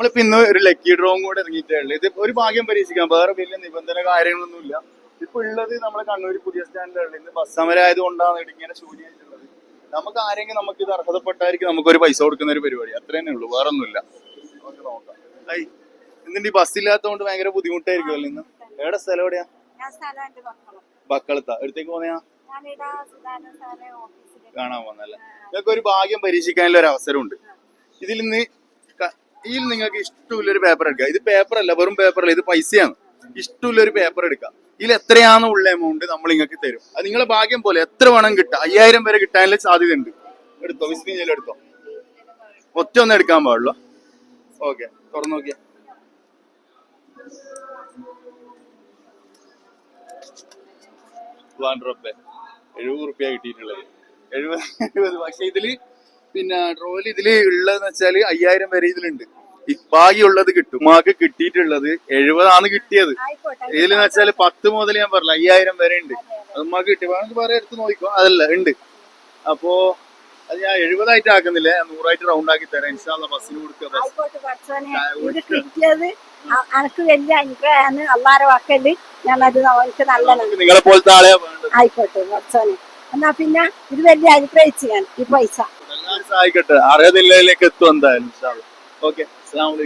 നമ്മളിപ്പോ ഇന്ന് ഒരു ലക്കി ഡ്രോവും കൂടെ ഇറങ്ങിയിട്ടേ ഉള്ളൂ. ഇത് ഒരു ഭാഗ്യം പരീക്ഷിക്കാം, വേറെ വലിയ നിബന്ധന കാര്യങ്ങളൊന്നുമില്ല. ഇപ്പൊ ഉള്ളത് നമ്മുടെ കണ്ണൂർ പുതിയ സ്റ്റാൻഡിലുള്ള ഇന്ന് ബസ് സമരം ആയതുകൊണ്ടാണ് ഇങ്ങനെ ശൂന്യമായിട്ടുള്ളത്. നമുക്ക് ആരെങ്കിലും നമുക്ക് ഇത് അർഹതപ്പെട്ടായിരിക്കും നമുക്കൊരു പൈസ കൊടുക്കുന്ന ഒരു പരിപാടി, അത്ര തന്നെ ഉള്ളൂ, വേറെ ഒന്നുമില്ല. നമുക്ക് നോക്കാം. എന്നിട്ട് ഈ ബസ് ഇല്ലാത്തതുകൊണ്ട് ഭയങ്കര ബുദ്ധിമുട്ടായിരിക്കുമല്ലോ ഇന്ന്. എവിടെ സ്ഥലം എവിടെയാ? ബക്കളത്താ. എടുത്തേക്ക് പോന്നെയാ? കാണാൻ പോന്നല്ലേ. നിങ്ങൾക്ക് ഒരു ഭാഗ്യം പരീക്ഷിക്കാനുള്ള ഒരു അവസരമുണ്ട്. ഇതിൽ നിങ്ങൾക്ക് ഇഷ്ടമുള്ളൊരു പേപ്പർ എടുക്കുക. ഇത് പേപ്പർ അല്ല, വെറും പേപ്പറല്ല, ഇത് പൈസയാണ്. ഇഷ്ടമുള്ളൊരു പേപ്പർ എടുക്കുക. ഇതിൽ എത്രയാണ് ഉള്ള എമൗണ്ട് നമ്മൾ നിങ്ങൾക്ക് തരും. അത് നിങ്ങളെ ഭാഗ്യം പോലെ എത്ര വേണം കിട്ടാം. 5000 വരെ കിട്ടാനുള്ള സാധ്യത ഉണ്ട്. എടുത്തോ, വിസ്മീനിൽ എടുത്തോ. ഒറ്റ ഒന്നും എടുക്കാൻ പാടുള്ളൂ. ഓക്കെ, തുറന്നു നോക്കിയാ. ₹70 കിട്ടിയിട്ടുള്ളത്. 70. പക്ഷെ ഇതില് പിന്നെ ഡ്രോയിൽ ഇതില് ഉള്ളതെന്ന് വെച്ചാല് 5000 വരെ ഇതിലുണ്ട്. ബാക്കിയുള്ളത് കിട്ടും. ഉമ്മാക്ക് കിട്ടിയിട്ടുള്ളത് 70 കിട്ടിയത്. ഇതിലെന്ന് വെച്ചാല് 10 മുതൽ ഞാൻ പറഞ്ഞില്ല 5000 വരെ ഉണ്ട്. അത് ഉമ്മാക്ക് കിട്ടി. വേണമെങ്കിൽ വേറെ എടുത്ത് നോക്കിക്കോ, അതല്ല ഉണ്ട്. അപ്പോ അത് ഞാൻ 70 ആക്കുന്നില്ല, 100 റൗണ്ട് ആക്കി തരാം. ഇൻഷാല്ലാ ബസ്സിന് കൊടുക്കുക. എനിക്ക് വലിയ അനുഗ്രഹമാണ് അള്ളാരെ വാക്കല്. ഞാനത് എനിക്ക് നല്ല നിങ്ങളെ പോലത്തെ ആളെ ആയിക്കോട്ടെ പഠിച്ചോനെ. എന്നാ പിന്നെ ഇത് വലിയ അനുഗ്രഹിച്ചു ഞാൻ ഈ പൈസ സഹായിക്കട്ടെ. അർഹതയിലേക്ക് എത്തും എന്തായാലും. ഓക്കെ, അസ്സലാമു അലൈക്കും.